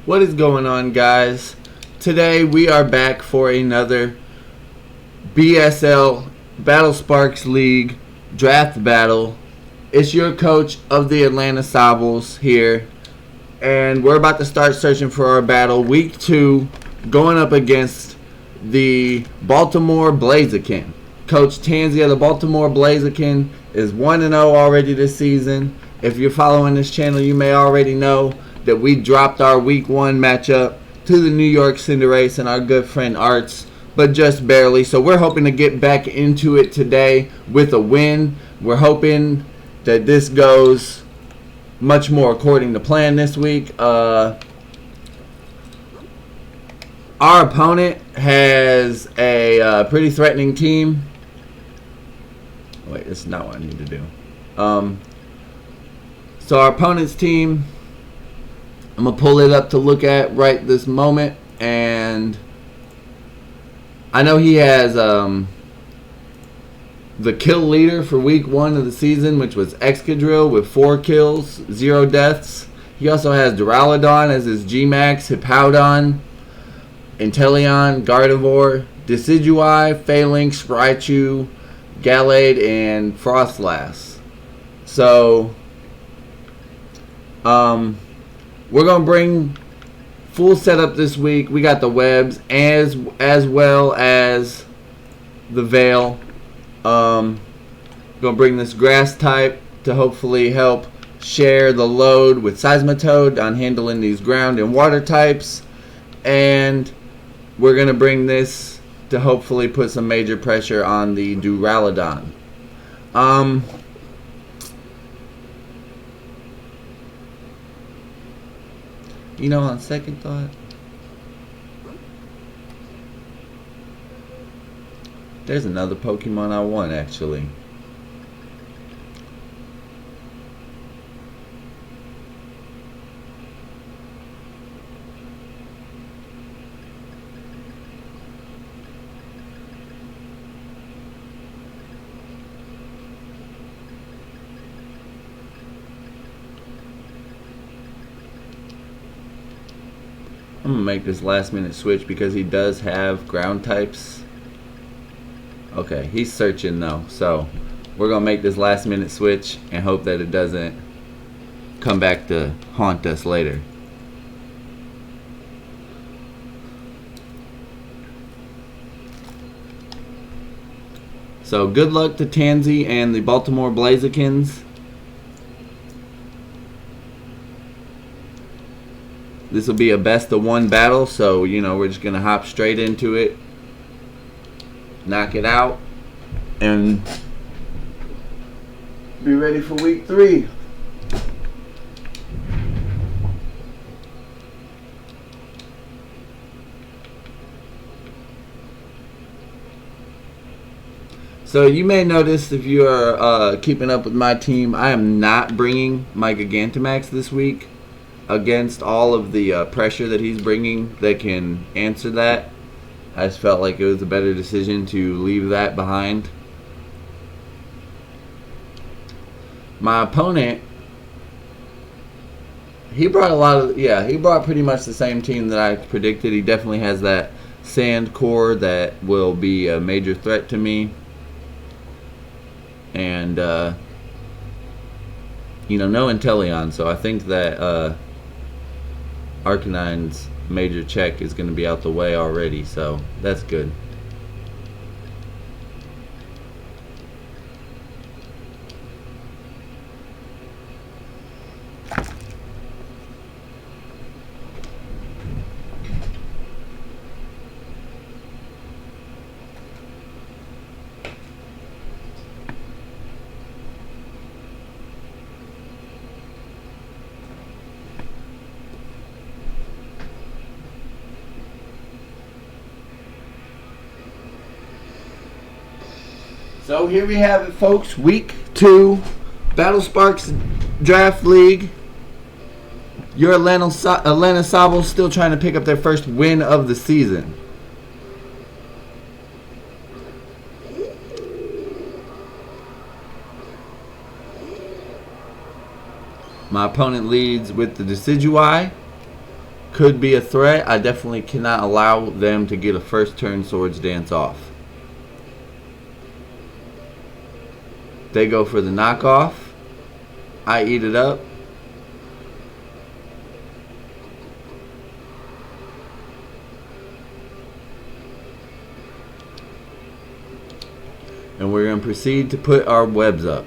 What is going on, guys? Today we are back for another BSL Battle Sparks League draft battle. It's your coach of the Atlanta Sobbles here, and we're about to start searching for our battle. Week 2, going up against the Baltimore Blaziken. Coach Tansy of the Baltimore Blaziken is 1-0 already this season. If you're following this channel, you may already know that we dropped our week 1 matchup to the New York Cinderace and our good friend Arts, but just barely. So we're hoping to get back into it today with a win. We're hoping that this goes much more according to plan this week. Our opponent has a pretty threatening team. Wait, that's not what I need to do. So our opponent's team, I'm going to pull it up to look at right this moment. And I know he has the kill leader for week 1 of the season, which was Excadrill with 4 kills, 0 deaths. He also has Duraludon as his G-Max, Hippowdon, Inteleon, Gardevoir, Decidueye, Phalanx, Raichu, Gallade, and Frostlass. So, we're going to bring full setup this week. We got the webs as well as the veil. Going to bring this grass type to hopefully help share the load with Seismitoad on handling these ground and water types. And we're going to bring this to hopefully put some major pressure on the Duraludon. You know, on second thought, there's another Pokemon I want, actually. I'm going to make this last minute switch because he does have ground types. Okay, he's searching though. So we're going to make this last minute switch and hope that it doesn't come back to haunt us later. So good luck to Tansy and the Baltimore Blazikens. This will be a best of 1 battle, so, you know, we're just going to hop straight into it, knock it out, and be ready for week 3. So you may notice, if you are keeping up with my team, I am not bringing my Gigantamax this week. Against all of the pressure that he's bringing that can answer that, I just felt like it was a better decision to leave that behind. My opponent, he brought he brought pretty much the same team that I predicted. He definitely has that sand core that will be a major threat to me. And, you know, no Inteleon, so I think that Arcanine's major check is going to be out the way already, so that's good. So here we have it, folks. Week 2, Battle Sparks Draft League. Your Atlanta Sobble still trying to pick up their first win of the season. My opponent leads with the Decidueye. could be a threat. I definitely cannot allow them to get a first turn Swords Dance off. They go for the knockoff. I eat it up. And we're going to proceed to put our webs up.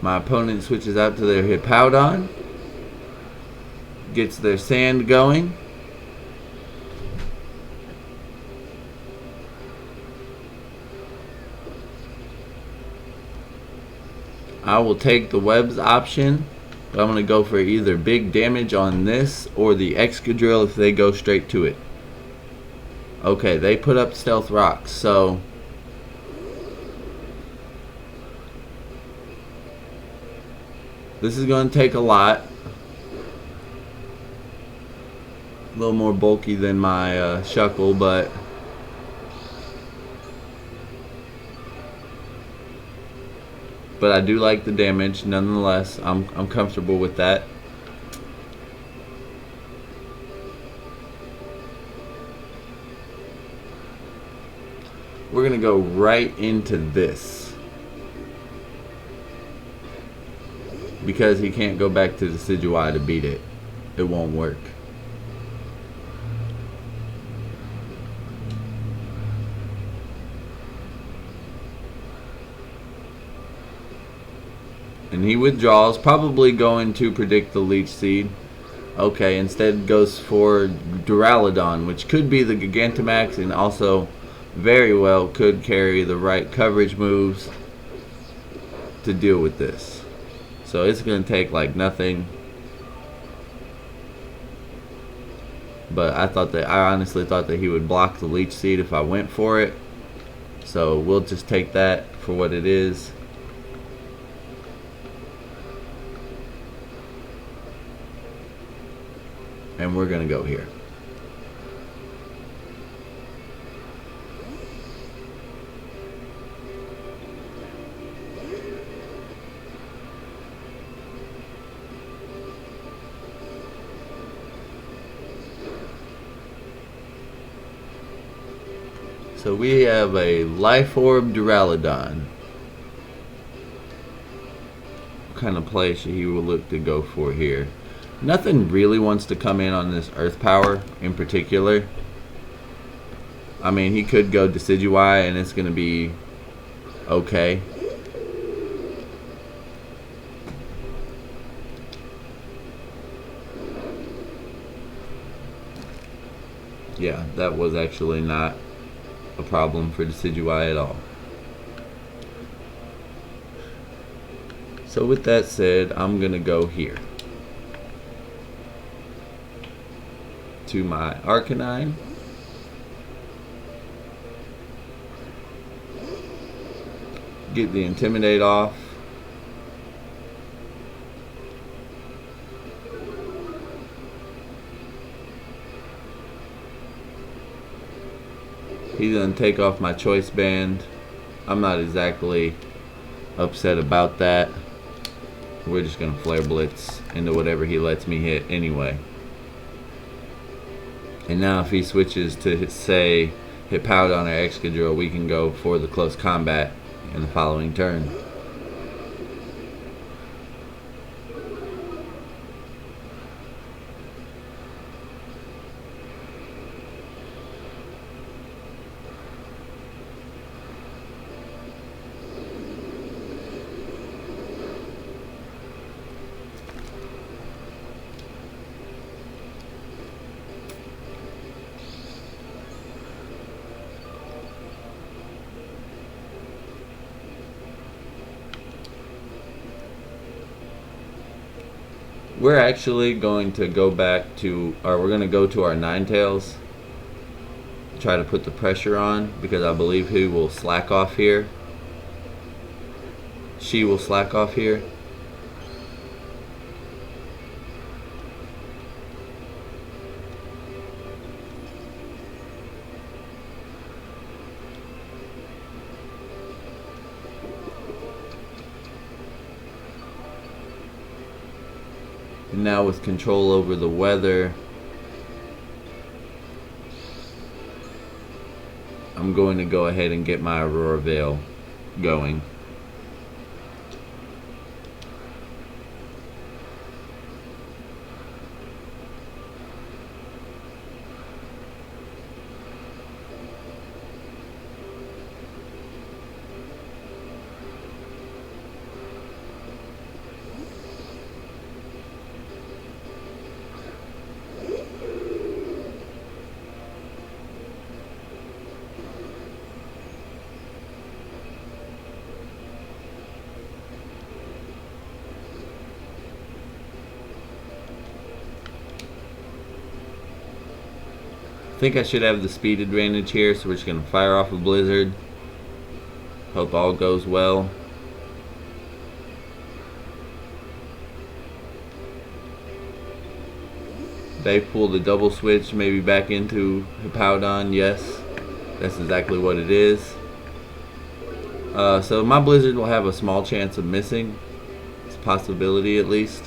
My opponent switches out to their Hippowdon, gets their sand going. I will take the webs option, but I'm going to go for either big damage on this or the Excadrill if they go straight to it. Okay, they put up Stealth Rocks, so this is going to take a lot. A little more bulky than my Shuckle, but I do like the damage nonetheless. I'm comfortable with that. We're gonna go right into this because he can't go back to the Decidueye to beat it. It won't work. And he withdraws, probably going to predict the Leech Seed. Okay, instead goes for Duraludon, which could be the Gigantamax and also very well could carry the right coverage moves to deal with this. So it's going to take like nothing. But I honestly thought that he would block the Leech Seed if I went for it. So we'll just take that for what it is. And we're going to go here. So we have a Life Orb Duraludon. What kind of play should he look to go for here? Nothing really wants to come in on this Earth Power in particular. I mean, he could go Decidueye and it's going to be okay. Yeah, that was actually not a problem for Decidueye at all. So with that said, I'm going to go here to my Arcanine. Get the Intimidate off. He's gonna take off my Choice Band. I'm not exactly upset about that. We're just gonna Flare Blitz into whatever he lets me hit anyway. And now if he switches to, say, Hippowdon or Excadrill, we can go for the close combat in the following turn. We're actually going to go back to, or we're going to go to our Ninetales. try to put the pressure on, because I believe he will slack off here. She will slack off here. And now with control over the weather, I'm going to go ahead and get my Aurora Veil going. I think I should have the speed advantage here, so we're just going to fire off a blizzard. Hope all goes well. They pull the double switch maybe back into Hippowdon. Yes, that's exactly what it is. So my blizzard will have a small chance of missing. It's a possibility at least.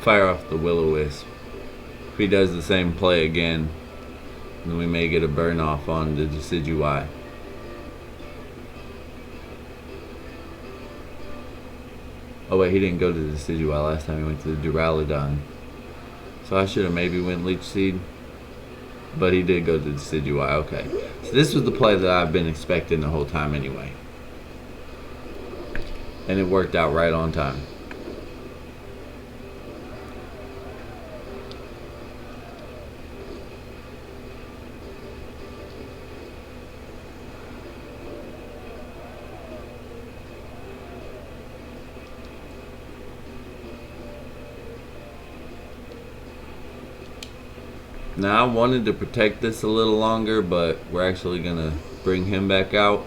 Fire off the Will-O-Wisp. If he does the same play again, then we may get a burn off on the Decidueye. Oh wait, he didn't go to the Decidueye last time, he went to the Duraludon. So I should have maybe went Leech Seed. But he did go to the Decidueye, okay. So this was the play that I've been expecting the whole time anyway. And it worked out right on time. Now I wanted to protect this a little longer, but we're actually gonna bring him back out.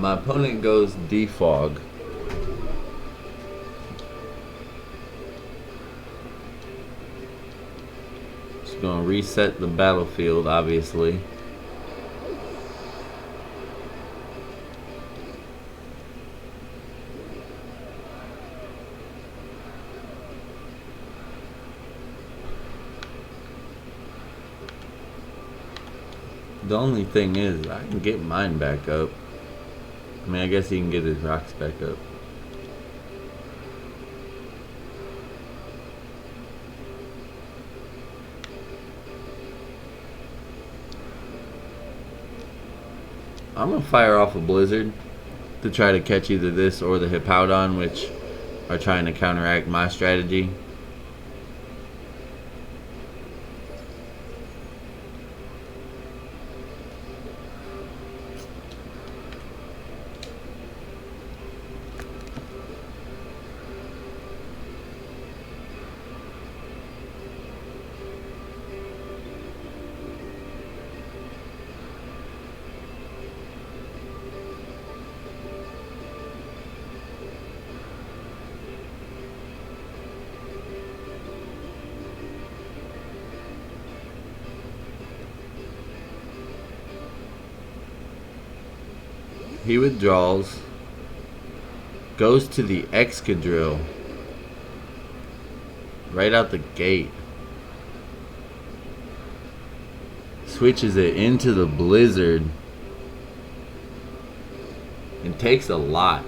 My opponent goes Defog. Going to reset the battlefield, obviously. The only thing is, I can get mine back up. I mean, I guess he can get his rocks back up. I'm going to fire off a Blizzard to try to catch either this or the Hippowdon, which are trying to counteract my strategy. He withdraws. Goes to the Excadrill. Right out the gate. Switches it into the Blizzard. And takes a lot.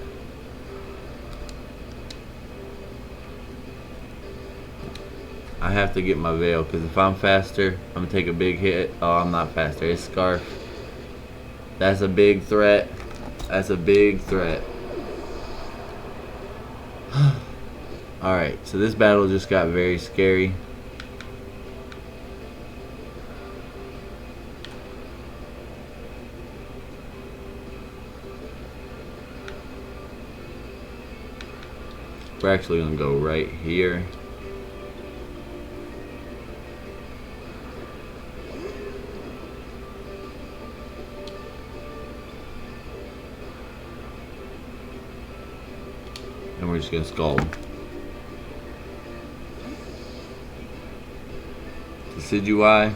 I have to get my Veil, because if I'm faster, I'm going to take a big hit. Oh, I'm not faster. It's Scarf. That's a big threat. That's a big threat. Alright, so this battle just got very scary. We're actually going to go right here. And we're just going to Scald. Decidueye.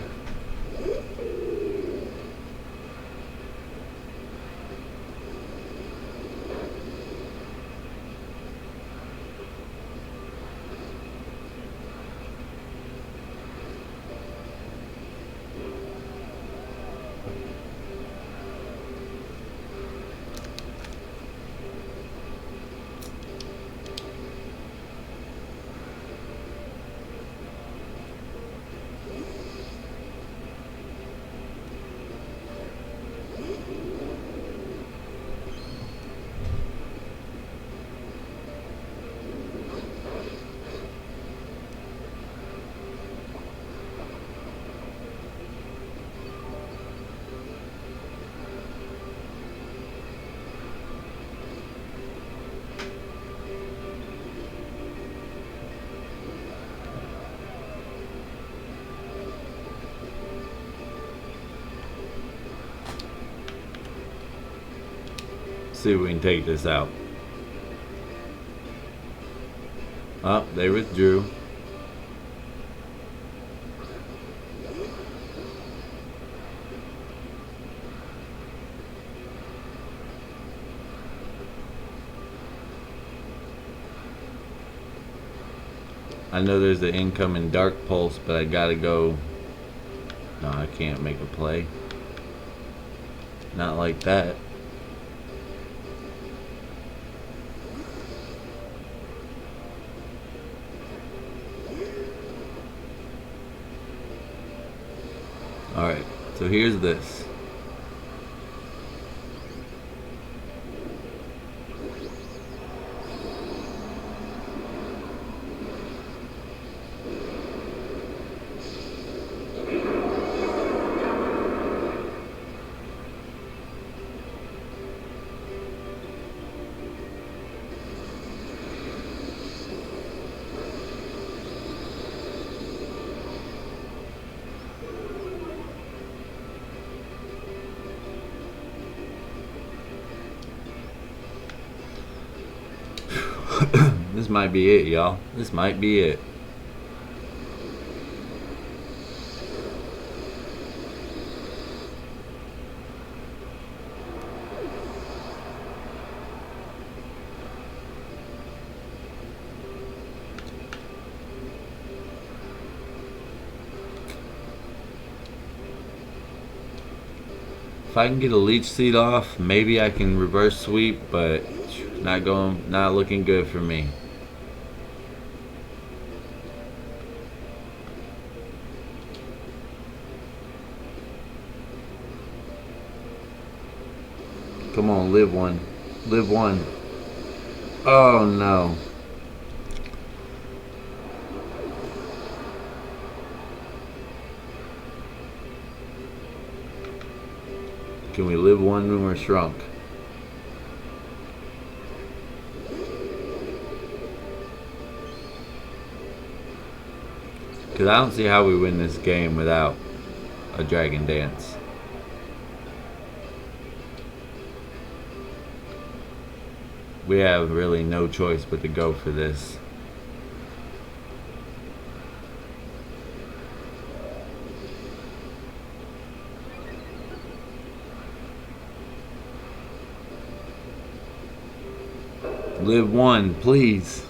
See if we can take this out. Oh, they withdrew. I know there's the incoming Dark Pulse, but I gotta go. No, I can't make a play. Not like that. Alright, so here's this. This might be it, y'all. This might be it. If I can get a Leech Seed off, maybe I can reverse sweep, but not looking good for me. Come on, live one. Live one. Oh no. Can we live one when we're shrunk? Because I don't see how we win this game without a Dragon Dance. We have really no choice but to go for this. Live one, please.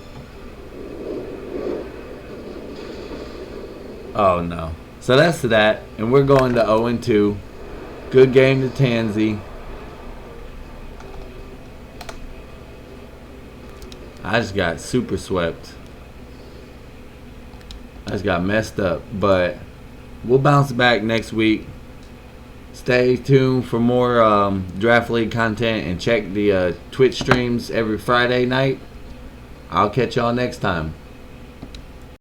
Oh no. So that's that. And we're going to 0-2. Good game to Tansy. I just got super swept. I just got messed up. But we'll bounce back next week. Stay tuned for more Draft League content and check the Twitch streams every Friday night. I'll catch y'all next time.